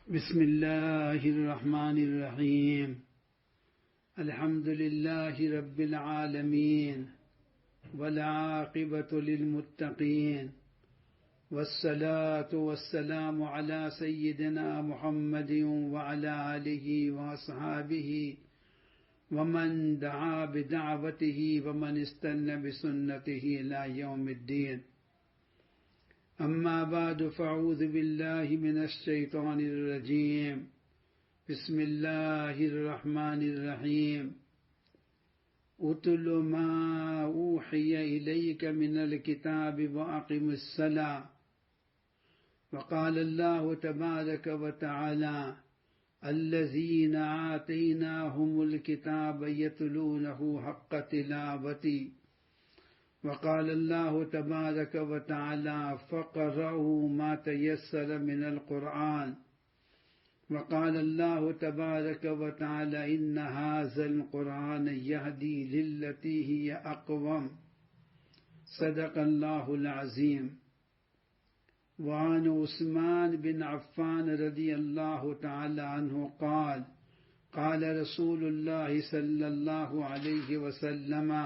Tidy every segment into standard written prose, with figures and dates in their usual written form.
بسم الله الرحمن الرحيم. الحمد لله رب العالمين والعاقبة للمتقين، والصلاة والسلام على سيدنا محمد وعلى آله وأصحابه ومن دعا بدعوته ومن استنى بسنته إلى يوم الدين. أما بعد، فأعوذ بالله من الشيطان الرجيم. بسم الله الرحمن الرحيم. اتل ما أوحي إليك من الكتاب وأقم الصلاة. وقال الله تبارك وتعالى: الذين آتيناهم الكتاب يتلونه حق تلاوته. وقال الله تبارك وتعالى: فاقرؤوا ما تيسر من القرآن. وقال الله تبارك وتعالى: إن هذا القرآن يهدي للتي هي أقوم. صدق الله العظيم. وعن عثمان بن عفان رضي الله تعالى عنه قال: قال رسول الله صلى الله عليه وسلم: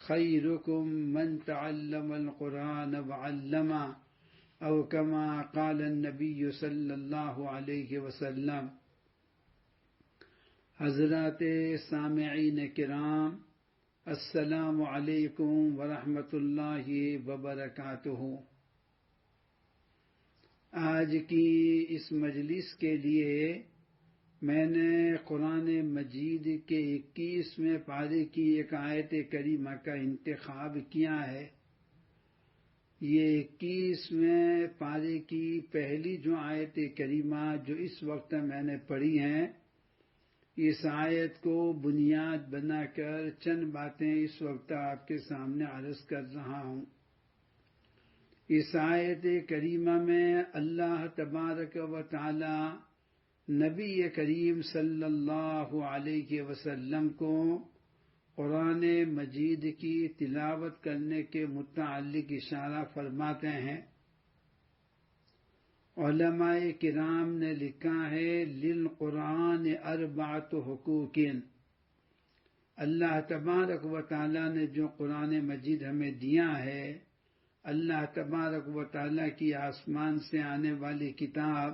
خيركم من تعلم القرآن وعلمه، أو كما قال النبي صلی اللہ علیہ وسلم. حضرات سامعین کرام، السلام علیکم ورحمۃ اللہ وبرکاتہ. آج کی اس مجلس کے لیے میں نے قرآن مجید کے 21ویں پارے کی ایک آیت کریمہ کا انتخاب کیا ہے. یہ 21ویں پارے کی پہلی جو آیت کریمہ جو اس وقت میں نے پڑھی ہیں، اس آیت کو بنیاد بنا کر چند باتیں اس وقت آپ کے سامنے عرض کر رہا ہوں. اس آیت کریمہ میں اللہ تبارک و تعالی نبی کریم صلی اللہ علیہ وسلم کو قرآن مجید کی تلاوت کرنے کے متعلق اشارہ فرماتے ہیں. علماء کرام نے لکھا ہے: للقرآن اربعۃ حقوق. اللہ تبارک و تعالیٰ نے جو قرآن مجید ہمیں دیا ہے، اللہ تبارک و تعالیٰ کی آسمان سے آنے والی کتاب،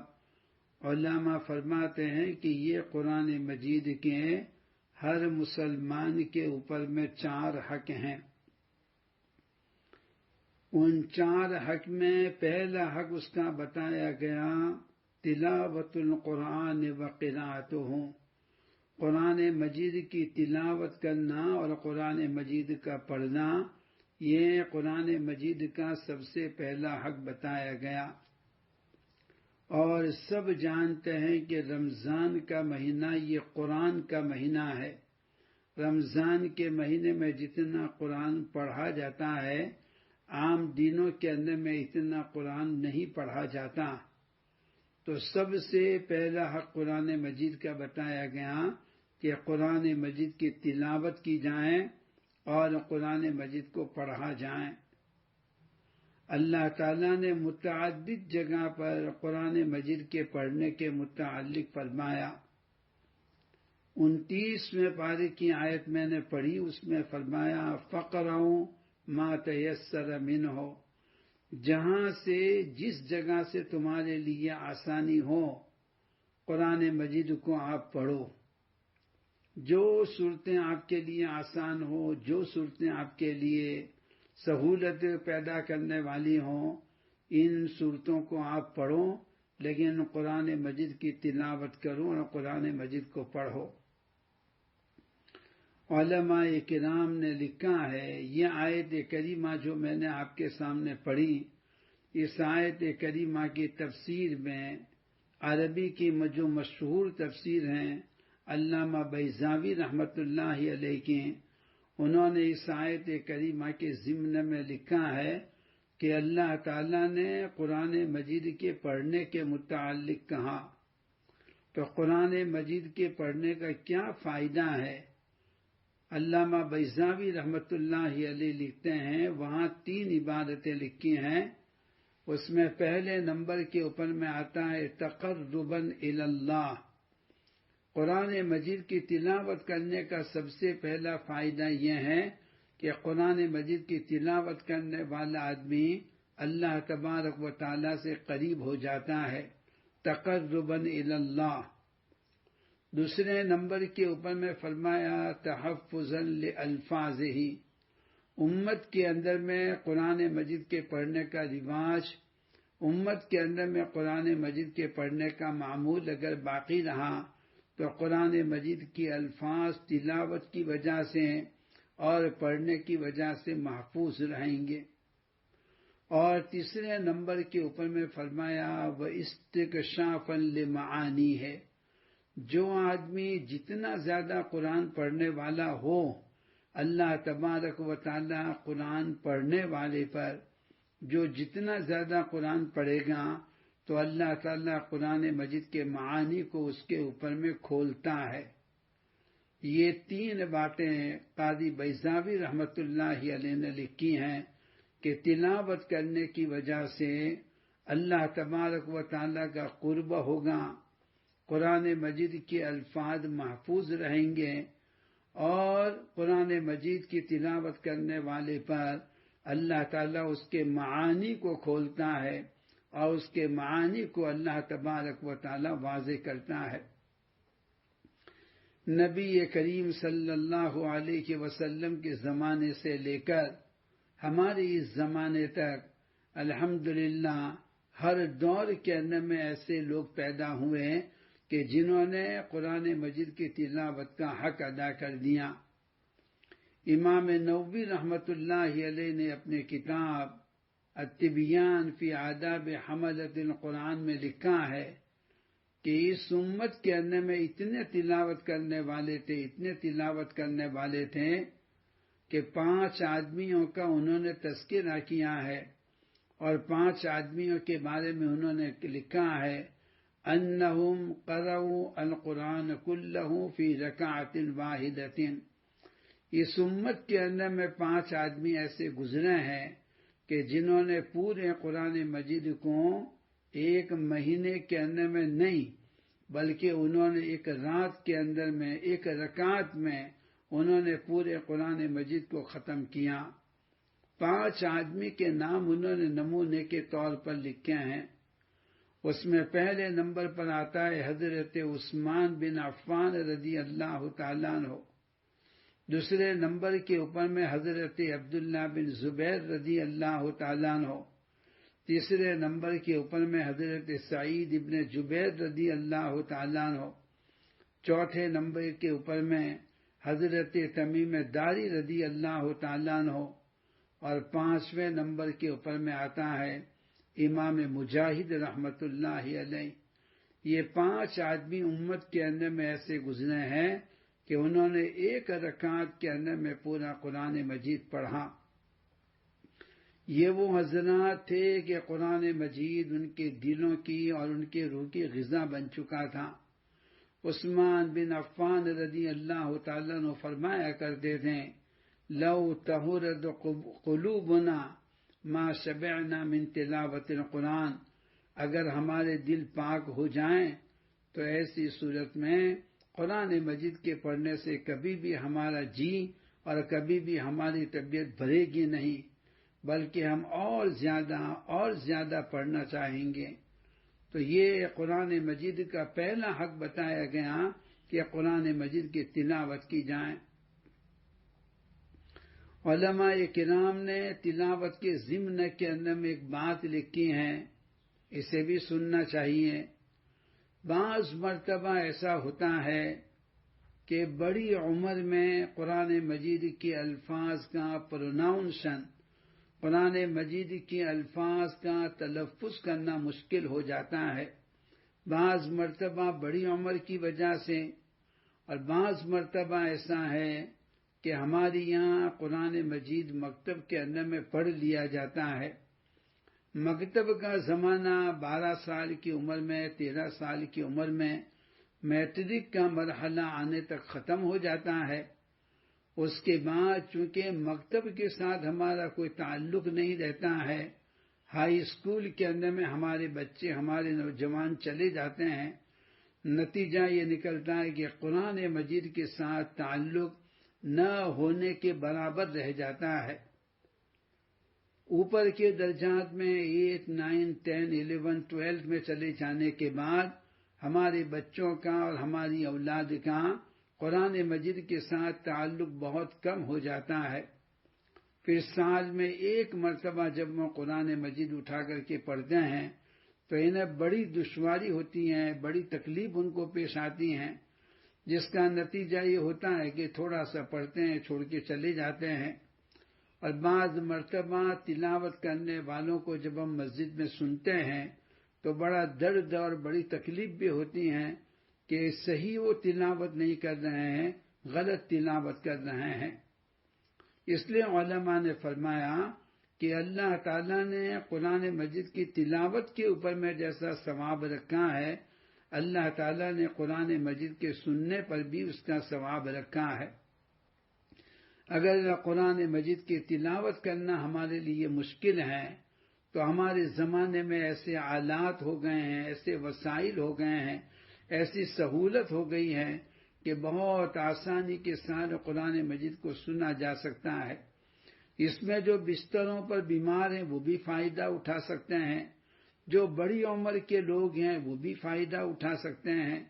علماء فرماتے ہیں کہ یہ قرآن مجید کے ہر مسلمان کے اوپر میں 4 حق ہیں. ان 4 حق میں پہلا حق اس کا بتایا گیا: تلاوت القرآن وقراءتہ. قرآن مجید کی تلاوت کرنا اور قرآن مجید کا پڑھنا، یہ قرآن مجید کا سب سے پہلا حق بتایا گیا. اور سب جانتے ہیں کہ رمضان کا مہینہ یہ قرآن کا مہینہ ہے. رمضان کے مہینے میں جتنا قرآن پڑھا جاتا ہے، عام دنوں کے اندر میں اتنا قرآن نہیں پڑھا جاتا. تو سب سے پہلا حق قرآن مجید کا بتایا گیا کہ قرآن مجید کی تلاوت کی جائے اور قرآن مجید کو پڑھا جائے. اللہ تعالیٰ نے متعدد جگہ پر قرآن مجید کے پڑھنے کے متعلق فرمایا. 29ویں پارے کی آیت میں نے پڑھی، اس میں فرمایا: فَقْرَؤْا مَا تَيَسَّرَ مِنْهُ. جہاں سے جس جگہ سے تمہارے لیے آسانی ہو، قرآن مجید کو آپ پڑھو. جو صورتیں آپ کے لیے آسان ہو، جو صورتیں آپ کے لیے سہولت پیدا کرنے والی ہوں، ان صورتوں کو آپ پڑھو، لیکن قرآن مجید کی تلاوت کرو اور قرآن مجید کو پڑھو. علماء کرام نے لکھا ہے، یہ آیت کریمہ جو میں نے آپ کے سامنے پڑھی، اس آیت کریمہ کی تفسیر میں عربی کی جو مشہور تفسیر ہیں علامہ بیضاوی رحمۃ اللہ علیہ کی، انہوں نے اس آیت کریمہ کے ضمن میں لکھا ہے کہ اللہ تعالیٰ نے قرآن مجید کے پڑھنے کے متعلق کہا. تو قرآن مجید کے پڑھنے کا کیا فائدہ ہے؟ علامہ بیضاوی رحمۃ اللہ علیہ لکھتے ہیں، وہاں 3 عبادتیں لکھی ہیں. اس میں پہلے نمبر کے اوپر میں آتا ہے تقربا الی اللہ۔ قرآن مجید کی تلاوت کرنے کا سب سے پہلا فائدہ یہ ہے کہ قرآن مجید کی تلاوت کرنے والا آدمی اللہ تبارک و تعالی سے قریب ہو جاتا ہے، تقربا الی اللہ۔ دوسرے نمبر کے اوپر میں فرمایا تحفظا لالفاظہ، امت کے اندر میں قرآن مجید کے پڑھنے کا رواج، امت کے اندر میں قرآن مجید کے پڑھنے کا معمول اگر باقی رہا تو قرآن مجید کی الفاظ تلاوت کی وجہ سے اور پڑھنے کی وجہ سے محفوظ رہیں گے۔ اور تیسرے نمبر کے اوپر میں فرمایا وَاِسْتِكْشَافًا لِمَعَانِیہ ہے، جو آدمی جتنا زیادہ قرآن پڑھنے والا ہو، اللہ تبارک و تعالی قرآن پڑھنے والے پر جو جتنا زیادہ قرآن پڑھے گا تو اللہ تعالیٰ قرآن مجید کے معانی کو اس کے اوپر میں کھولتا ہے۔ یہ تین باتیں قاضی بیضاوی رحمت اللہ علیہ نے لکھی ہیں کہ تلاوت کرنے کی وجہ سے اللہ تبارک و تعالیٰ کا قرب ہوگا، قرآن مجید کے الفاظ محفوظ رہیں گے، اور قرآن مجید کی تلاوت کرنے والے پر اللہ تعالیٰ اس کے معانی کو کھولتا ہے اور اس کے معانی کو اللہ تبارک و تعالی واضح کرتا ہے۔ نبی کریم صلی اللہ علیہ وسلم کے زمانے سے لے کر ہمارے اس زمانے تک الحمدللہ ہر دور کے اندر میں ایسے لوگ پیدا ہوئے کہ جنہوں نے قرآن مجید کی تلاوت کا حق ادا کر دیا۔ امام نووی رحمت اللہ علیہ نے اپنے کتاب التبیان فی آداب حملۃ القرآن میں لکھا ہے کہ اس امت کے اندر میں اتنے تلاوت کرنے والے تھے کہ 5 آدمیوں کا انہوں نے تذکرہ کیا ہے، اور 5 آدمیوں کے بارے میں انہوں نے لکھا ہے انہم قرؤوا القرآن کلہ فی رکعۃ واحدۃ۔ اس امت کے اندر میں 5 آدمی ایسے گزرے ہیں کہ جنہوں نے پورے قرآن مجید کو ایک مہینے کے اندر میں نہیں بلکہ انہوں نے ایک رات کے اندر میں ایک رکعت میں انہوں نے پورے قرآن مجید کو ختم کیا۔ 5 آدمی کے نام انہوں نے نمونے کے طور پر لکھے ہیں۔ اس میں پہلے نمبر پر آتا ہے حضرت عثمان بن عفان رضی اللہ تعالیٰ عنہ، دوسرے نمبر کے اوپر میں حضرت عبداللہ بن زبیر رضی اللہ تعالیٰ عنہ، تیسرے نمبر کے اوپر میں حضرت سعید ابن جبیر رضی اللہ تعالیٰ عنہ، چوتھے نمبر کے اوپر میں حضرت تمیم داری رضی اللہ تعالیٰ عنہ، اور 5ویں نمبر کے اوپر میں آتا ہے امام مجاہد رحمت اللہ علیہ۔ یہ 5 آدمی امت کے اندر میں ایسے گزرے ہیں کہ انہوں نے ایک رکعت کے اندر میں پورا قرآن مجید پڑھا۔ یہ وہ حضرات تھے کہ قرآن مجید ان کے دلوں کی اور ان کے روح کی غذا بن چکا تھا۔ عثمان بن عفان رضی اللہ تعالیٰ عنہ فرمایا کرتے تھے لو طہرت قلوبنا ما شبعنا من تلاوت القرآن، اگر ہمارے دل پاک ہو جائیں تو ایسی صورت میں قرآن مجید کے پڑھنے سے کبھی بھی ہمارا جی اور کبھی بھی ہماری طبیعت بھرے گی نہیں، بلکہ ہم اور زیادہ پڑھنا چاہیں گے۔ تو یہ قرآن مجید کا پہلا حق بتایا گیا کہ قرآن مجید کی تلاوت کی جائے۔ علماء کرام نے تلاوت کے ضمن کے اندر میں ایک بات لکھی ہے، اسے بھی سننا چاہیے۔ بعض مرتبہ ایسا ہوتا ہے کہ بڑی عمر میں قرآن مجید کے الفاظ کا پروناؤنسن، قرآن مجید کے الفاظ کا تلفظ کرنا مشکل ہو جاتا ہے، بعض مرتبہ بڑی عمر کی وجہ سے، اور بعض مرتبہ ایسا ہے کہ ہمارے یہاں قرآن مجید مکتب کے اندر میں پڑھ لیا جاتا ہے۔ مکتب کا زمانہ 12 سال کی عمر میں، 13 سال کی عمر میں میٹرک کا مرحلہ آنے تک ختم ہو جاتا ہے۔ اس کے بعد چونکہ مکتب کے ساتھ ہمارا کوئی تعلق نہیں رہتا ہے، ہائی اسکول کے اندر میں ہمارے بچے، ہمارے نوجوان چلے جاتے ہیں، نتیجہ یہ نکلتا ہے کہ قرآن مجید کے ساتھ تعلق نہ ہونے کے برابر رہ جاتا ہے۔ اوپر کے درجات میں 8، 9، 10، 11، 12 میں چلے جانے کے بعد ہمارے بچوں کا اور ہماری اولاد کا قرآن مجید کے ساتھ تعلق بہت کم ہو جاتا ہے۔ پھر سال میں ایک مرتبہ جب وہ قرآن مجید اٹھا کر کے پڑھتے ہیں تو انہیں بڑی دشواری ہوتی ہے، بڑی تکلیف ان کو پیش آتی ہیں، جس کا نتیجہ یہ ہوتا ہے کہ تھوڑا سا پڑھتے ہیں، چھوڑ کے چلے جاتے ہیں۔ اور بعض مرتبہ تلاوت کرنے والوں کو جب ہم مسجد میں سنتے ہیں تو بڑا درد اور بڑی تکلیف بھی ہوتی ہے کہ صحیح وہ تلاوت نہیں کر رہے ہیں، غلط تلاوت کر رہے ہیں۔ اس لیے علماء نے فرمایا کہ اللہ تعالیٰ نے قرآن مجید کی تلاوت کے اوپر میں جیسا ثواب رکھا ہے، اللہ تعالیٰ نے قرآن مجید کے سننے پر بھی اس کا ثواب رکھا ہے۔ اگر قرآن مجید کی تلاوت کرنا ہمارے لیے مشکل ہے تو ہمارے زمانے میں ایسے آلات ہو گئے ہیں، ایسے وسائل ہو گئے ہیں، ایسی سہولت ہو گئی ہے کہ بہت آسانی کے ساتھ قرآن مجید کو سنا جا سکتا ہے۔ اس میں جو بستروں پر بیمار ہیں وہ بھی فائدہ اٹھا سکتے ہیں، جو بڑی عمر کے لوگ ہیں وہ بھی فائدہ اٹھا سکتے ہیں۔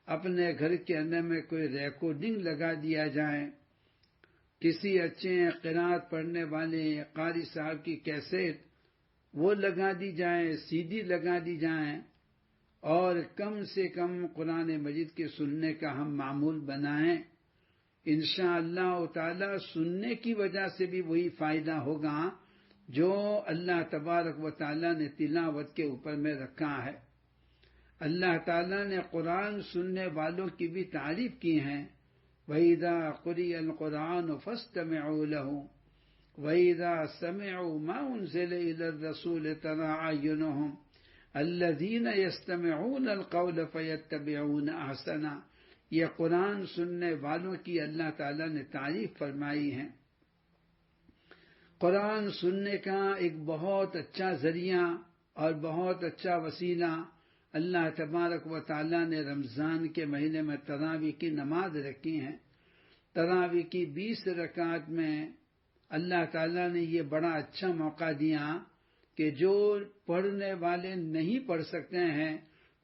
اپنے گھر کے اندر میں کوئی ریکارڈنگ لگا دیا جائے، کسی اچھے قرات پڑھنے والے قاری صاحب کی کیسٹ وہ لگا دی جائے، سی ڈی لگا دی جائیں، اور کم سے کم قرآن مجید کے سننے کا ہم معمول بنائیں، انشاءاللہ تعالی سننے کی وجہ سے بھی وہی فائدہ ہوگا جو اللہ تبارک و تعالی نے تلاوت کے اوپر میں رکھا ہے۔ اللہ تعالی نے قرآن سننے والوں کی بھی تعریف کی ہے، وَإِذَا قُرِئَ الْقُرْآنُ فَاسْتَمِعُوا لَهُ وَإِذَا سَمِعُوا مَا أُنزِلَ إِلَى الرَّسُولِ تَرَىٰ أَعْيُنَهُمْ الَّذِينَ يَسْتَمِعُونَ الْقَوْلَ فَيَتَّبِعُونَ أَحْسَنَهُ۔ یہ قرآن سننے والوں کی اللہ تعالیٰ نے تعریف فرمائی ہے۔ قرآن سننے کا ایک بہت اچھا ذریعہ اور بہت اچھا وسیلہ اللہ تبارک و تعالیٰ نے رمضان کے مہینے میں تراویح کی نماز رکھی ہے۔ تراویح کی 20 رکعت میں اللہ تعالیٰ نے یہ بڑا اچھا موقع دیا کہ جو پڑھنے والے نہیں پڑھ سکتے ہیں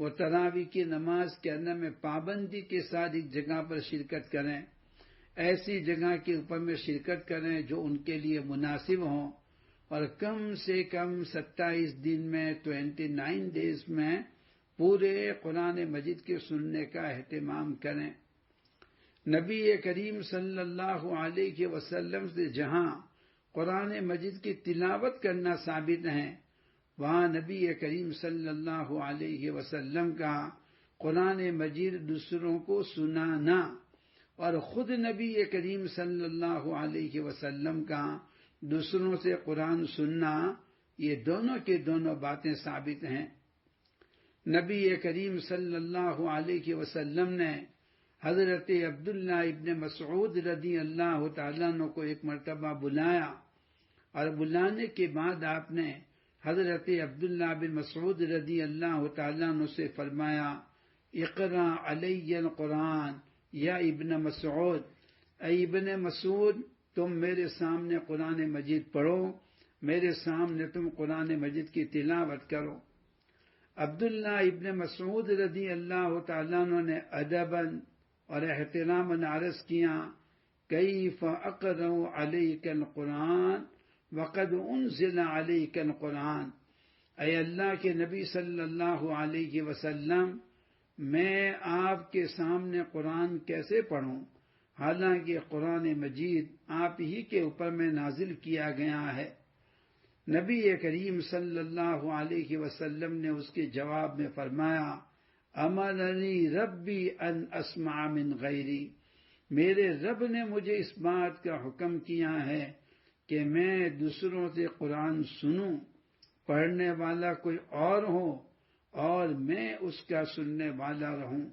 وہ تراویح کی نماز کے اندر میں پابندی کے ساتھ ایک جگہ پر شرکت کریں، ایسی جگہ کے اوپر میں شرکت کریں جو ان کے لیے مناسب ہوں، اور کم سے کم 27 دن میں 29 ڈیز میں پورے قرآن مجید کے سننے کا اہتمام کریں۔ نبی کریم صلی اللہ علیہ وسلم سے جہاں قرآن مجید کی تلاوت کرنا ثابت ہے، وہاں نبی کریم صلی اللہ علیہ وسلم کا قرآن مجید دوسروں کو سنانا اور خود نبی کریم صلی اللہ علیہ وسلم کا دوسروں سے قرآن سننا، یہ دونوں کے دونوں باتیں ثابت ہیں۔ نبی کریم صلی اللہ علیہ وسلم نے حضرت عبداللہ ابن مسعود رضی اللہ تعالیٰ عنہ کو ایک مرتبہ بلایا، اور بلانے کے بعد آپ نے حضرت عبداللہ بن مسعود رضی اللہ تعالیٰ عنہ سے فرمایا، اقرأ علی القرآن یا ابن مسعود، اے ابن مسعود تم میرے سامنے قرآن مجید پڑھو، میرے سامنے تم قرآن مجید کی تلاوت کرو۔ عبداللہ ابن مسعود رضی اللہ تعالیٰ عنہ نے ادباً اور احتراماً عرض کیا، کیف اقرأ علیک القرآن وقد انزل علیک القرآن، اے اللہ کے نبی صلی اللہ علیہ وسلم میں آپ کے سامنے قرآن کیسے پڑھوں، حالانکہ قرآن مجید آپ ہی کے اوپر میں نازل کیا گیا ہے۔ نبی کریم صلی اللہ علیہ وسلم نے اس کے جواب میں فرمایا، امرنی ربی ان اسمع من غیری، میرے رب نے مجھے اس بات کا حکم کیا ہے کہ میں دوسروں سے قرآن سنوں، پڑھنے والا کوئی اور ہو اور میں اس کا سننے والا رہوں۔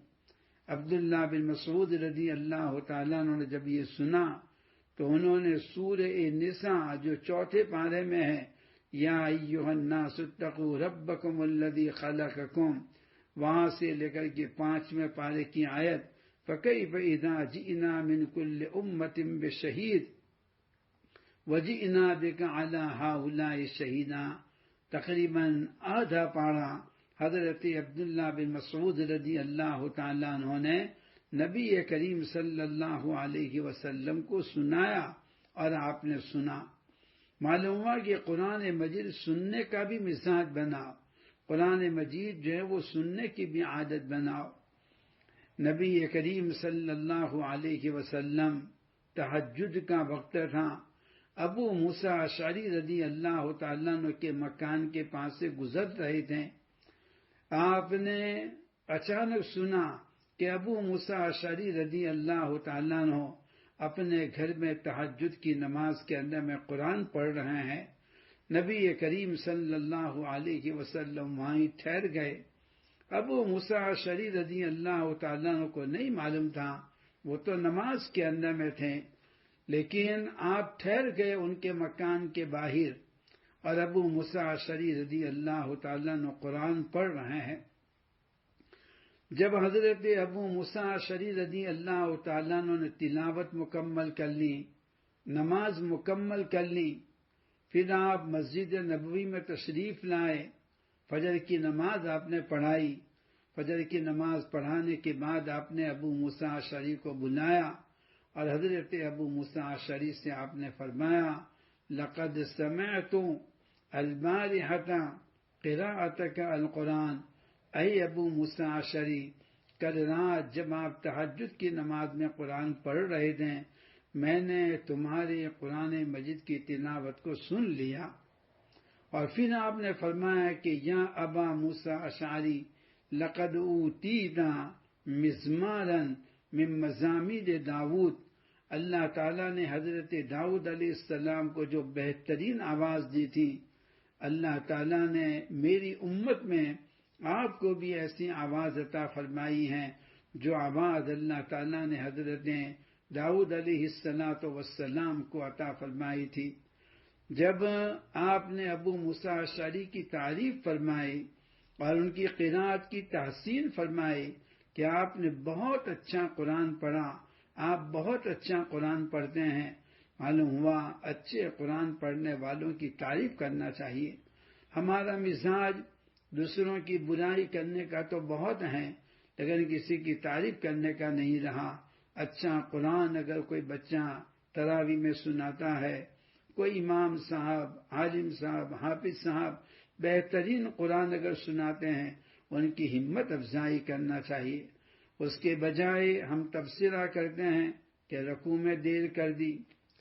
عبداللہ بن مسعود رضی اللہ تعالیٰ عنہ نے جب یہ سنا تو انہوں نے سورہ نساء جو 4 پارے میں ہے یا ایھا الناس اتقوا ربکم الذی خلقکم، وہاں سے لے کر کے 5ویں پارے کی آیت فکیف اذا جئنا من کل امۃ بشہید وجئنا بک علی ہؤلاء شہیدا، تقریباً آدھا پارہ حضرت عبداللہ بن مسعود رضی اللہ تعالیٰ عنہ نے نبی کریم صلی اللہ علیہ وسلم کو سنایا اور آپ نے سنا۔ معلوم ہوا کہ قرآن مجید سننے کا بھی مزاج بناؤ، قرآن مجید جو ہے وہ سننے کی بھی عادت بناؤ۔ نبی کریم صلی اللہ علیہ وسلم تہجد کا وقت تھا، ابو موسیٰ اشعری رضی اللہ تعالیٰ عنہ کے مکان کے پاس سے گزر رہے تھے۔ آپ نے اچانک سنا کہ ابو موسیٰ اشعری رضی اللہ تعالیٰ عنہ اپنے گھر میں تہجد کی نماز کے اندر میں قرآن پڑھ رہے ہیں۔ نبی کریم صلی اللہ علیہ وسلم وہیں ٹھہر گئے۔ ابو موسیٰ اشعری رضی اللہ تعالیٰ عنہ کو نہیں معلوم تھا، وہ تو نماز کے اندر میں تھے، لیکن آپ ٹھہر گئے ان کے مکان کے باہر، اور ابو موسیٰ اشعری رضی اللہ تعالیٰ عنہ قرآن پڑھ رہے ہیں۔ جب حضرت ابو موسیٰ اشعری رضی اللہ تعالیٰ عنہ نے تلاوت مکمل کر لی، نماز مکمل کر لی، پھر آپ مسجد نبوی میں تشریف لائے، فجر کی نماز آپ نے پڑھائی۔ فجر کی نماز پڑھانے کے بعد آپ نے ابو موسیٰ اشعری کو بلایا اور حضرت ابو موسیٰ اشعری سے آپ نے فرمایا لقد سمعت البارحة قراءتك القرآن، اے ابو موسیٰ اشعری، کل رات جب آپ تہجد کی نماز میں قرآن پڑھ رہے تھے، میں نے تمہارے قرآن مجید کی تلاوت کو سن لیا۔ اور پھر آپ نے فرمایا کہ یا ابا موسیٰ اشعری لقد اوتیت مزمارا من مزامیر داود، اللہ تعالیٰ نے حضرت داؤد علیہ السلام کو جو بہترین آواز دی تھی، اللہ تعالیٰ نے میری امت میں آپ کو بھی ایسی آواز عطا فرمائی ہے جو آواز اللہ تعالیٰ نے حضرت داؤد علیہ السلام کو عطا فرمائی تھی۔ جب آپ نے ابو موسیٰ اشعری کی تعریف فرمائی اور ان کی قرات کی تحسین فرمائی کہ آپ نے بہت اچھا قرآن پڑھا، آپ بہت اچھا قرآن پڑھتے ہیں، معلوم ہوا اچھے قرآن پڑھنے والوں کی تعریف کرنا چاہیے۔ ہمارا مزاج دوسروں کی برائی کرنے کا تو بہت ہے، لیکن کسی کی تعریف کرنے کا نہیں رہا۔ اچھا قرآن اگر کوئی بچہ تراویح میں سناتا ہے، کوئی امام صاحب، عالم صاحب، حافظ صاحب بہترین قرآن اگر سناتے ہیں، ان کی ہمت افزائی کرنا چاہیے۔ اس کے بجائے ہم تبصرہ کرتے ہیں کہ رکوع میں دیر کر دی،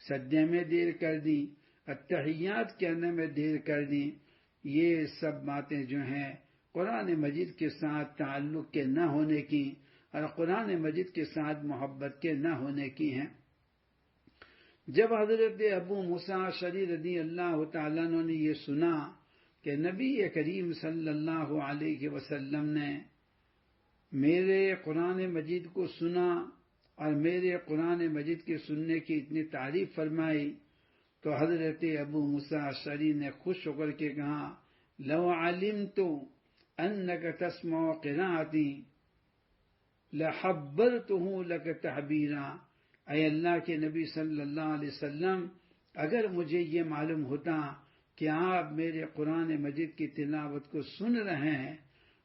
سجدے میں دیر کر دی، اتحیات کہنے میں دیر کر دی۔ یہ سب باتیں جو ہیں قرآن مجید کے ساتھ تعلق کے نہ ہونے کی اور قرآن مجید کے ساتھ محبت کے نہ ہونے کی ہیں۔ جب حضرت ابو موسیٰ اشعری رضی اللہ تعالیٰ عنہ نے یہ سنا کہ نبی کریم صلی اللہ علیہ وسلم نے میرے قرآن مجید کو سنا اور میرے قرآن مجید کے سننے کی اتنی تعریف فرمائی، تو حضرت ابو موسیٰ اشعری نے خوش ہو کر کے کہا لو علمت انک تسمع قراءتی لحبرتہ لک تحبیرا، اے اللہ کے نبی صلی اللہ علیہ وسلم، اگر مجھے یہ معلوم ہوتا کہ آپ میرے قرآن مجید کی تلاوت کو سن رہے ہیں،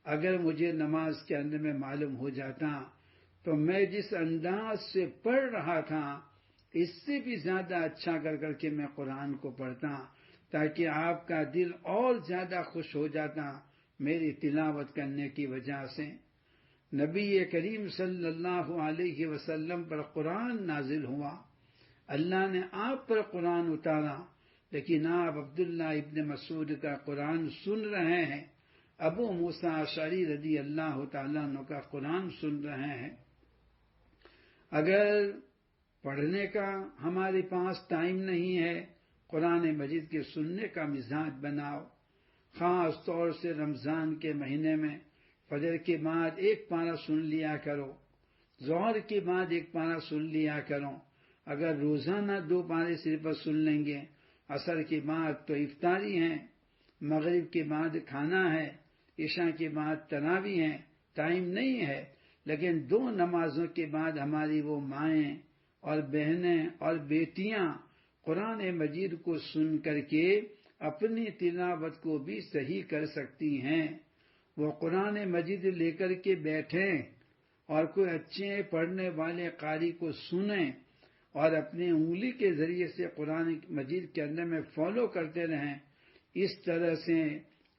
اگر مجھے نماز کے اندر میں معلوم ہو جاتا تو میں جس انداز سے پڑھ رہا تھا اس سے بھی زیادہ اچھا کر کے میں قرآن کو پڑھتا، تاکہ آپ کا دل اور زیادہ خوش ہو جاتا میری تلاوت کرنے کی وجہ سے۔ نبی کریم صلی اللہ علیہ وسلم پر قرآن نازل ہوا، اللہ نے آپ پر قرآن اتارا، لیکن آپ عبداللہ ابن مسعود کا قرآن سن رہے ہیں، ابو موسیٰ اشعری رضی اللہ تعالیٰ عنہ کا قرآن سن رہے ہیں۔ اگر پڑھنے کا ہمارے پاس ٹائم نہیں ہے، قرآن مجید کے سننے کا مزاج بناؤ۔ خاص طور سے رمضان کے مہینے میں فجر کے بعد ایک پارہ سن لیا کرو، ظہر کے بعد ایک پارہ سن لیا کرو۔ اگر روزانہ 2 پارے صرف سن لیں گے، عصر کے بعد تو افطاری ہیں، مغرب کے بعد کھانا ہے، عشاء کے بعد تراویح ہے، ٹائم نہیں ہے، لیکن 2 نمازوں کے بعد ہماری وہ مائیں اور بہنیں اور بیٹیاں قرآن مجید کو سن کر کے اپنی تلاوت کو بھی صحیح کر سکتی ہیں۔ وہ قرآن مجید لے کر کے بیٹھیں اور کوئی اچھے پڑھنے والے قاری کو سنیں اور اپنی انگلی کے ذریعے سے قرآن مجید کے اندر میں فالو کرتے رہیں۔ اس طرح سے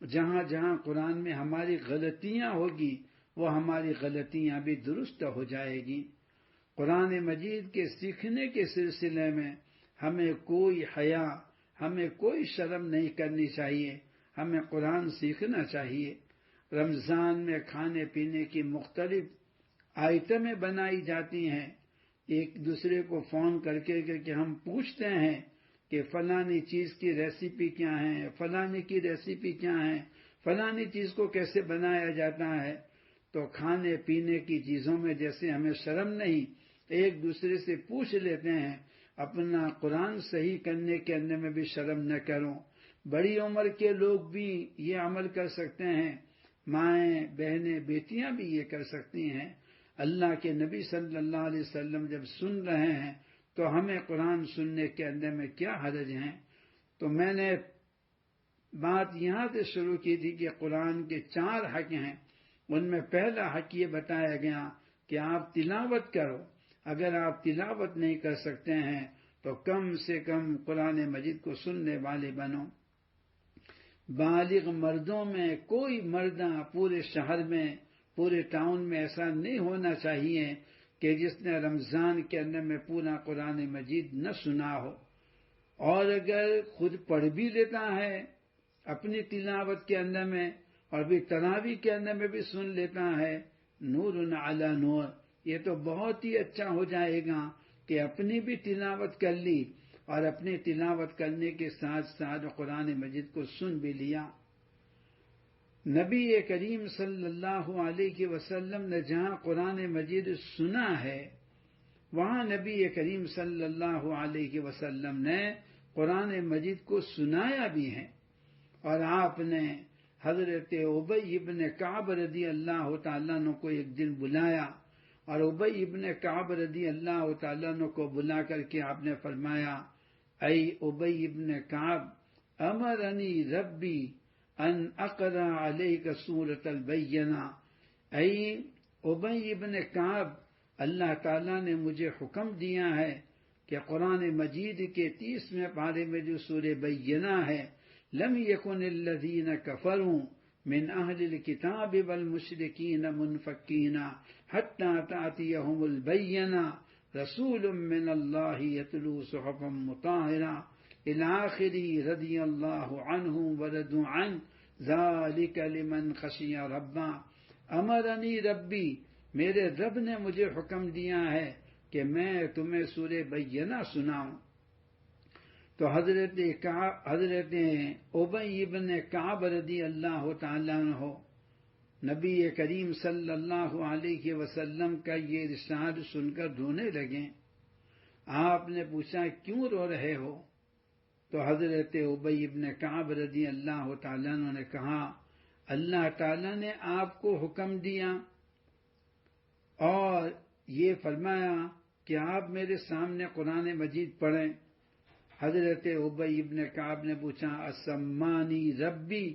جہاں جہاں قرآن میں ہماری غلطیاں ہوگی وہ ہماری غلطیاں بھی درست ہو جائے گی۔ قرآن مجید کے سیکھنے کے سلسلے میں ہمیں کوئی حیا، ہمیں کوئی شرم نہیں کرنی چاہیے، ہمیں قرآن سیکھنا چاہیے۔ رمضان میں کھانے پینے کی مختلف آئٹمیں بنائی جاتی ہیں، ایک دوسرے کو فون کر کے ہم پوچھتے ہیں کہ فلانی چیز کی ریسیپی کیا ہے، فلانی کی ریسیپی کیا ہے، فلانی چیز کو کیسے بنایا جاتا ہے۔ تو کھانے پینے کی چیزوں میں جیسے ہمیں شرم نہیں، ایک دوسرے سے پوچھ لیتے ہیں، اپنا قرآن صحیح کرنے کے اندر میں بھی شرم نہ کرو۔ بڑی عمر کے لوگ بھی یہ عمل کر سکتے ہیں، مائیں بہنیں بیٹیاں بھی یہ کر سکتی ہیں۔ اللہ کے نبی صلی اللہ علیہ وسلم جب سن رہے ہیں تو ہمیں قرآن سننے کے اندر میں کیا حرج ہے۔ تو میں نے بات یہاں سے شروع کی تھی کہ قرآن کے 4 حق ہیں، ان میں پہلا حق یہ بتایا گیا کہ آپ تلاوت کرو۔ اگر آپ تلاوت نہیں کر سکتے ہیں تو کم سے کم قرآن مجید کو سننے والے بنو۔ بالغ مردوں میں کوئی مردہ پورے شہر میں، پورے ٹاؤن میں ایسا نہیں ہونا چاہیے کہ جس نے رمضان کے اندر میں پورا قرآن مجید نہ سنا ہو، اور اگر خود پڑھ بھی لیتا ہے اپنی تلاوت کے اندر میں اور بھی تراویح کے اندر میں بھی سن لیتا ہے، نور علی نور، یہ تو بہت ہی اچھا ہو جائے گا کہ اپنی بھی تلاوت کر لی اور اپنی تلاوت کرنے کے ساتھ ساتھ قرآن مجید کو سن بھی لیا۔ نبی کریم صلی اللہ علیہ وسلم نے جہاں قرآن مجید سنا ہے وہاں نبی کریم صلی اللہ علیہ وسلم نے قرآن مجید کو سنایا بھی ہے، اور آپ نے حضرت ابی ابن کعب رضی اللہ تعالیٰ عنہ کو ایک دن بلایا، اور ابی ابن کعب رضی اللہ تعالیٰ عنہ کو بلا کر کے آپ نے فرمایا، اے ابی ابن کعب، امرنی ربی ان اقرأ علیک سورۃ البینہ۔ اے ابی ابن کعب، اللہ تعالیٰ نے مجھے حکم دیا ہے کہ قرآن مجید کے 30ویں پارے میں جو سورہ بینہ ہے، لم یکن الذین کفروا من اہل الکتاب والمشرکین منفکین حتی تأتیہم البینہ رسول من اللہ یتلو صحفا مطہرہ الی آخر رضی اللہ عنہم ورضوا عنہ ذالک لمن خشی ربہ۔ امرنی ربی، میرے رب نے مجھے حکم دیا ہے کہ میں تمہیں سورہ بینہ سناؤں۔ تو حضرت ابی ابن کعب رضی اللہ تعالیٰ عنہ نبی کریم صلی اللہ علیہ وسلم کا یہ ارشاد سن کر رونے لگے۔ آپ نے پوچھا کیوں رو رہے ہو؟ تو حضرت ابی ابن کعب رضی اللہ تعالیٰ عنہ نے کہا، اللہ تعالیٰ نے آپ کو حکم دیا اور یہ فرمایا کہ آپ میرے سامنے قرآن مجید پڑھیں۔ حضرت ابی ابن کعب نے پوچھا، اسمانی ربی،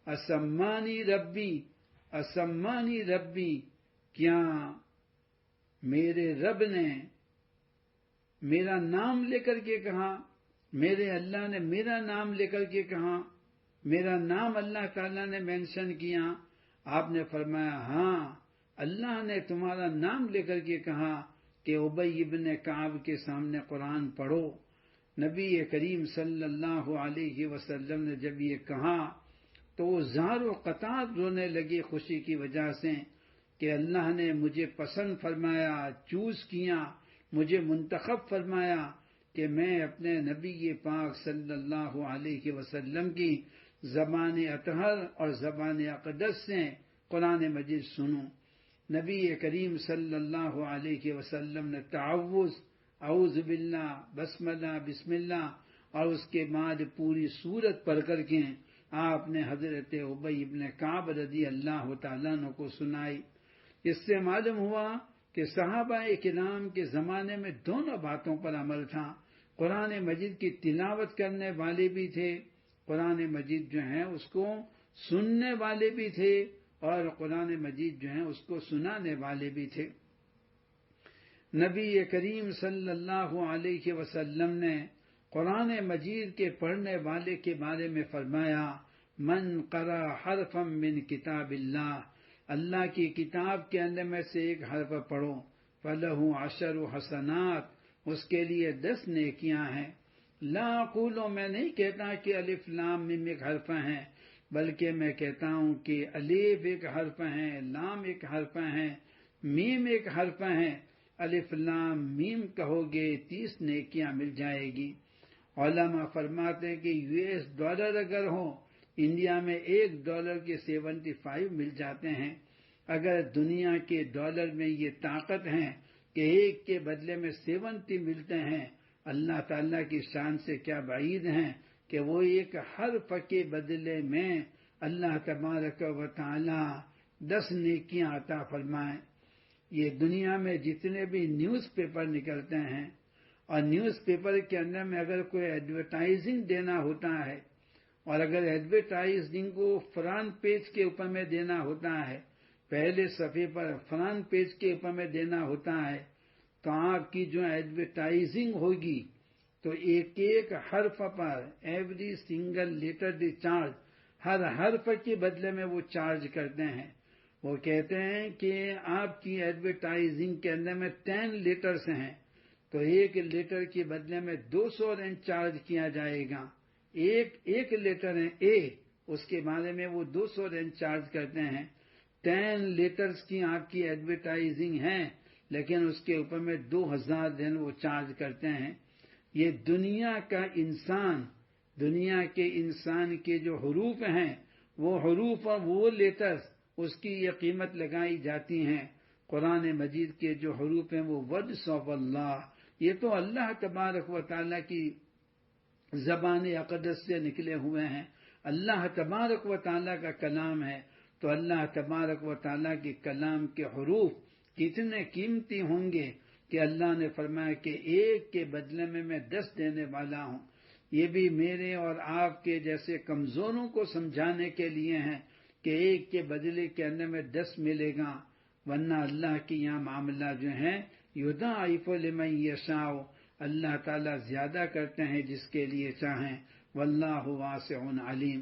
اسمانی ربی، اسمانی ربی، کیا میرے رب نے میرا نام لے کر کے کہا؟ میرے اللہ نے میرا نام لے کر کے کہا؟ میرا نام اللہ تعالیٰ نے مینشن کیا؟ آپ نے فرمایا ہاں، اللہ نے تمہارا نام لے کر کے کہا کہ ابی ابن کعب کے سامنے قرآن پڑھو۔ نبی کریم صلی اللہ علیہ وسلم نے جب یہ کہا تو وہ زار و قطار رونے لگے خوشی کی وجہ سے کہ اللہ نے مجھے پسند فرمایا، چوز کیا، مجھے منتخب فرمایا کہ میں اپنے نبی پاک صلی اللہ علیہ وسلم کی زبان اطہر اور زبان اقدس سے قرآن مجید سنوں۔ نبی کریم صلی اللہ علیہ وسلم نے تعوذ، اعوذ باللہ، بسم اللہ، بسم اللہ، اور اس کے بعد پوری سورت پڑھ کر کے آپ نے حضرت ابی ابن کعب رضی اللہ تعالیٰ عنہ کو سنائی۔ اس سے معلوم ہوا کہ صحابہ کرام کے زمانے میں دونوں باتوں پر عمل تھا۔ قرآن مجید کی تلاوت کرنے والے بھی تھے، قرآن مجید جو ہے اس کو سننے والے بھی تھے، اور قرآن مجید جو ہے اس کو سنانے والے بھی تھے۔ نبی کریم صلی اللہ علیہ وسلم نے قرآن مجید کے پڑھنے والے کے بارے میں فرمایا، من قرأ حرفا من کتاب اللہ، اللہ کی کتاب کے اندر میں سے ایک حرف پڑھو، فلہ عشر حسنات، اس کے لیے 10 نیکیاں ہیں۔ لا اقول، میں نہیں کہتا کہ الف لام میم ایک حرف ہیں، بلکہ میں کہتا ہوں کہ الف ایک حرف ہیں، لام ایک حرف ہیں، میم ایک حرف ہیں۔ الف لام میم کہو گے 30 نیکیاں مل جائے گی۔ علماء فرماتے ہیں کہ $US اگر ہو، انڈیا میں $1 کے 75 مل جاتے ہیں۔ اگر دنیا کے ڈالر میں یہ طاقت ہے کہ ایک کے بدلے میں 70 ملتے ہیں، اللہ تعالیٰ کی شان سے کیا بعید ہیں کہ وہ ایک حرف کے بدلے میں اللہ تبارک و تعالی 10 نیکیاں عطا فرمائیں۔ یہ دنیا میں جتنے بھی نیوز پیپر نکلتے ہیں، اور نیوز پیپر کے اندر میں اگر کوئی ایڈورٹائزنگ دینا ہوتا ہے، اور اگر ایڈورٹائزنگ کو فرنٹ پیج کے اوپر میں دینا ہوتا ہے، پہلے صفحے پر فرنٹ پیج کے اوپر میں دینا ہوتا ہے، تو آپ کی جو ایڈورٹائزنگ ہوگی تو ایک ایک حرف پر ایوری سنگل لیٹر دی چارج، ہر حرف کے بدلے میں وہ چارج کرتے ہیں۔ وہ کہتے ہیں کہ آپ کی ایڈورٹائزنگ کے اندر میں 10 لیٹرز ہیں، تو ایک لیٹر کے بدلے میں 200 رینڈ چارج کیا جائے گا۔ ایک لیٹر ہے اے، اس کے بارے میں وہ 200 رینڈ چارج کرتے ہیں۔ 10 لیٹرز کی آپ کی ایڈورٹائزنگ ہے، لیکن اس کے اوپر میں 2000 رینڈ وہ چارج کرتے ہیں۔ یہ دنیا کا انسان، دنیا کے انسان کے جو حروف ہیں، وہ حروف اور وہ لیٹرز، اس کی یہ قیمت لگائی جاتی ہیں۔ قرآن مجید کے جو حروف ہیں وہ ورڈز آف اللہ، یہ تو اللہ تبارک و تعالیٰ کی زبان اقدس سے نکلے ہوئے ہیں، اللہ تبارک و تعالیٰ کا کلام ہے۔ تو اللہ تبارک و تعالیٰ کے کلام کے حروف کتنے قیمتی ہوں گے کہ اللہ نے فرمایا کہ ایک کے بدلے میں 10 دینے والا ہوں۔ یہ بھی میرے اور آپ کے جیسے کمزوروں کو سمجھانے کے لیے ہیں کہ ایک کے بدلے کے اندر میں 10 ملے گا، ورنہ اللہ کی یہاں معاملہ جو ہیں یضاعف لمن یشاء، اللہ تعالیٰ زیادہ کرتے ہیں جس کے لیے چاہیں، واللہ واسع علیم۔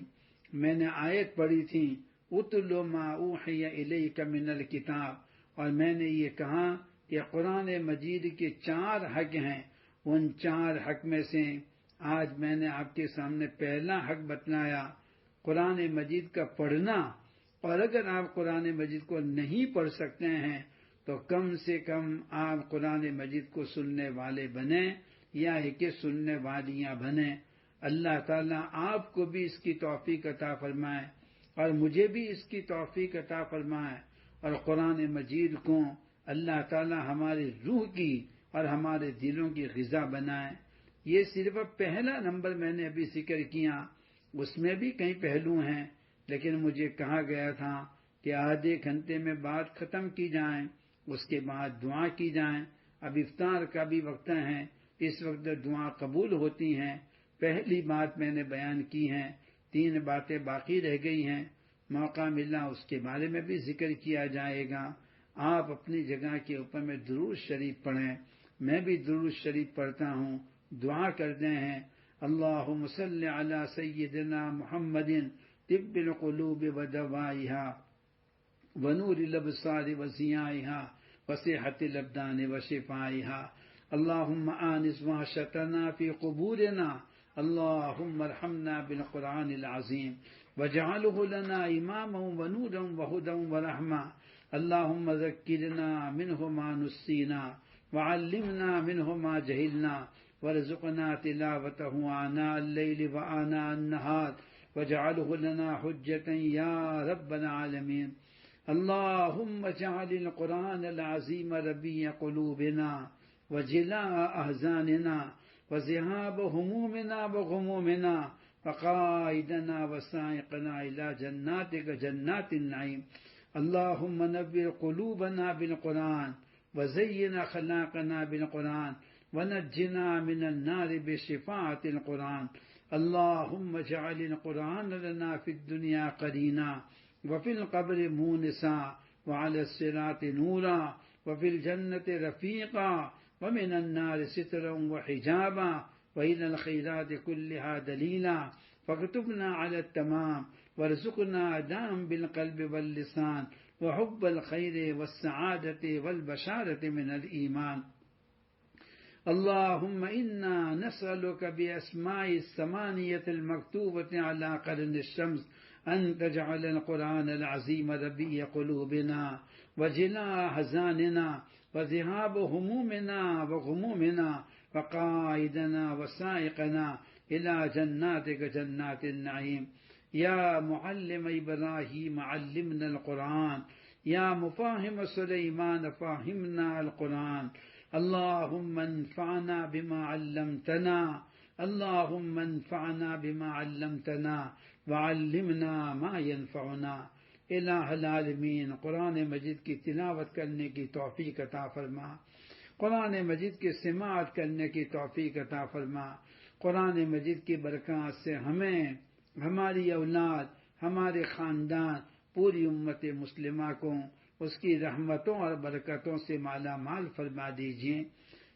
میں نے آیت پڑھی تھی اتل ما اوحی الیک من الکتاب، اور میں نے یہ کہا کہ قرآن مجید کے 4 حق ہیں، ان 4 حق میں سے آج میں نے آپ کے سامنے پہلا حق بتلایا، قرآن مجید کا پڑھنا۔ اور اگر آپ قرآن مجید کو نہیں پڑھ سکتے ہیں تو کم سے کم آپ قرآن مجید کو سننے والے بنیں، یا کہ سننے والیاں بنیں۔ اللہ تعالیٰ آپ کو بھی اس کی توفیق عطا فرمائے، اور مجھے بھی اس کی توفیق عطا فرمائے، اور قرآن مجید کو اللہ تعالیٰ ہماری روح کی اور ہمارے دلوں کی غذا بنائے۔ یہ صرف پہلا نمبر میں نے ابھی ذکر کیا، اس میں بھی کئی پہلو ہیں، لیکن مجھے کہا گیا تھا کہ آدھے گھنٹے میں بات ختم کی جائیں، اس کے بعد دعا کی جائیں۔ اب افطار کا بھی وقت ہے، اس وقت دعا قبول ہوتی ہیں۔ پہلی بات میں نے بیان کی ہے، 3 باتیں باقی رہ گئی ہیں، موقع ملا اس کے بارے میں بھی ذکر کیا جائے گا۔ آپ اپنی جگہ کے اوپر میں درود شریف پڑھیں، میں بھی درود شریف پڑھتا ہوں، دعا کرتے ہیں۔ اللہم صلی علی سیدنا محمد طب القلوب ودوائها ونور الابصار وضیائها وصحة الابدان وشفائها، اللهم آنس وحشتنا في قبورنا، اللهم ارحمنا بالقرآن العظيم واجعله لنا إماما ونورا وهدى ورحمة، اللهم ذكرنا منه ما نسينا وعلمنا منه ما جهلنا وارزقنا تلاوته آناء الليل وآناء النهار واجعله لنا حجة يا رب العالمين، اللهم اجعل القرآن العظيم ربيع قلوبنا وجلاء أحزاننا وذهاب همومنا وغمومنا وقائدنا وسائقنا إلى جناتك جنات النعيم. اللهم نور قلوبنا بالقرآن وزين أخلاقنا بالقرآن ونجنا من النار بشفاعة القرآن. اللهم اجعل القرآن لنا في الدنيا قرينا وفي القبر مونسا وعلى الصراط نورا وفي الجنة رفيقا ومن النار سترا وحجابا وإلى الخيرات كلها دليلا. فاكتبنا على التمام وارزقنا أداء بالقلب واللسان وحب الخير والسعادة والبشارة من الإيمان. اللهم إنا نسألك بأسماء الثمانية المكتوبة على قرن الشمس أن تجعل القرآن العظيم ربيع قلوبنا وجلاء أحزاننا وذهاب همومنا وغمومنا وقائدنا وسائقنا إلى جناتك جنات النعيم. يا معلم إبراهيم علمنا القرآن، يا مفاهم سليمان فاهمنا القرآن. اللهم انفعنا بما علمتنا، اللهم انفعنا بما علمتنا وعلمنا ما ينفعنا. الہ العالمین، قرآن مجید کی تلاوت کرنے کی توفیق عطا فرما، قرآن مجید کی سماعت کرنے کی توفیق عطا فرما. قرآن مجید کی برکات سے ہمیں، ہماری اولاد، ہمارے خاندان، پوری امت مسلمہ کو اس کی رحمتوں اور برکتوں سے مالا مال فرما دیجیے.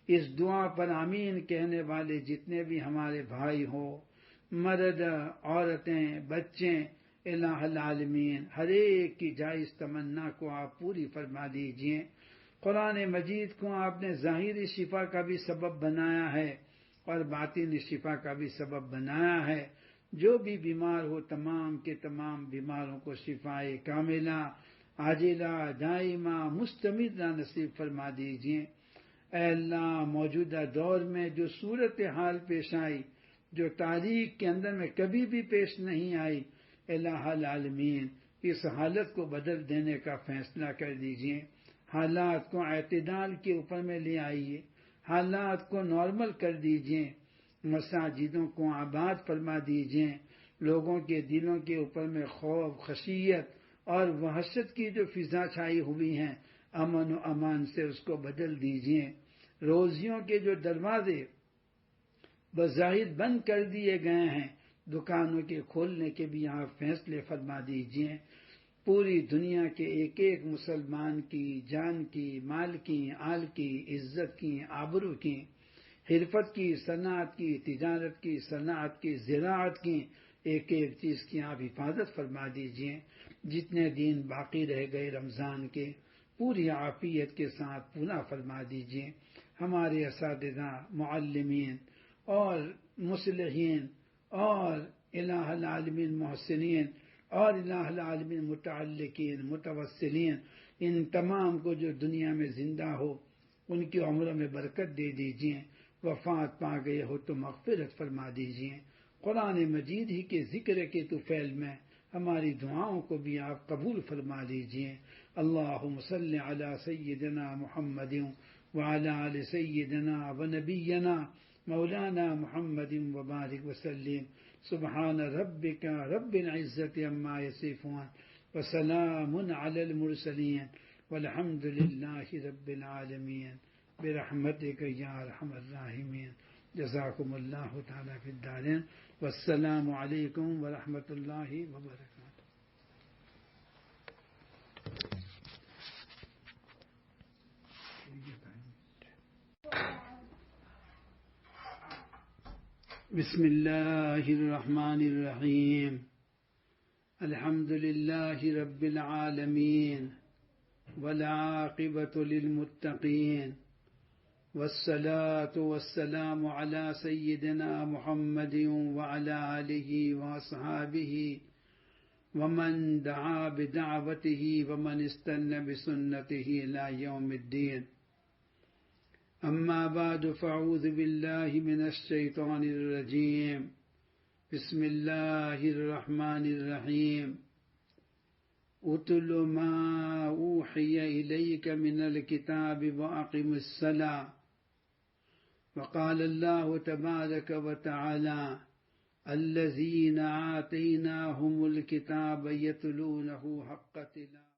اس دعا پر آمین کہنے والے جتنے بھی ہمارے بھائی ہو، مرد، عورتیں، بچے، الہ العالمین، ہر ایک کی جائز تمنا کو آپ پوری فرما دیجیے. قرآن مجید کو آپ نے ظاہری شفا کا بھی سبب بنایا ہے اور باطنی شفا کا بھی سبب بنایا ہے. جو بھی بیمار ہو تمام کے تمام بیماروں کو شفائے کاملہ، عاجلہ، دائمہ، مستمرہ نصیب فرما دیجیے. اے اللہ، موجودہ دور میں جو صورتحال پیش آئی، جو تاریخ کے اندر میں کبھی بھی پیش نہیں آئی، الہ العالمین اس حالت کو بدل دینے کا فیصلہ کر دیجیے. حالات کو اعتدال کے اوپر میں لے آئیے، حالات کو نارمل کر دیجیے، مساجدوں کو آباد فرما دیجیے. لوگوں کے دلوں کے اوپر میں خوف، خشیت اور وحشت کی جو فضا چھائی ہوئی ہیں، امن و امان سے اس کو بدل دیجیے. روزیوں کے جو دروازے بظاہر بند کر دیے گئے ہیں، دکانوں کے کھولنے کے بھی آپ فیصلے فرما دیجیے. پوری دنیا کے ایک ایک مسلمان کی جان کی، مال کی، آل کی، عزت کی، آبرو کی، حرفت کی، صنعت کی، تجارت کی، صنعت کی، زراعت کی، ایک ایک چیز کی آپ حفاظت فرما دیجیے. جتنے دن باقی رہ گئے رمضان کے، پوری عافیت کے ساتھ پورا فرما دیجیے. ہمارے اساتذہ، معلمین اور مصلحین اور الہ العالمین محسنین اور الہ العالمین متعلقین، متوسلین، ان تمام کو جو دنیا میں زندہ ہو ان کی عمروں میں برکت دے دیجیے. وفات پا گئے ہو تو مغفرت فرما دیجیے. قرآن مجید ہی کے ذکر کے طفیل میں ہماری دعاؤں کو بھی آپ قبول فرما لیجیے. اللہم صلی علی سیدنا محمد وعلی آل سیدنا ونبینا مولانا محمد وبارک وسلم. سبحان ربک رب العزت عما یصفون وسلام علی المرسلین والحمد للہ رب العالمین برحمتک یا ارحم الراحمین. جزاکم اللہ تعالی فی الدارین والسلام علیکم ورحمۃ اللہ وبرکاتہ. بسم اللہ الرحمن الرحیم. الحمد للہ رب العالمین والعاقبۃ للمتقین والصلاة والسلام على سيدنا محمد وعلى آله وأصحابه ومن دعا بدعوته ومن استنى بسنته إلى يوم الدين. أما بعد فأعوذ بالله من الشيطان الرجيم. بسم الله الرحمن الرحيم. اتل ما أوحي إليك من الكتاب وأقم الصلاة. وقال الله تبارك وتعالى: الذین آتیناہم الکتاب یتلونہ حق تلاوتہ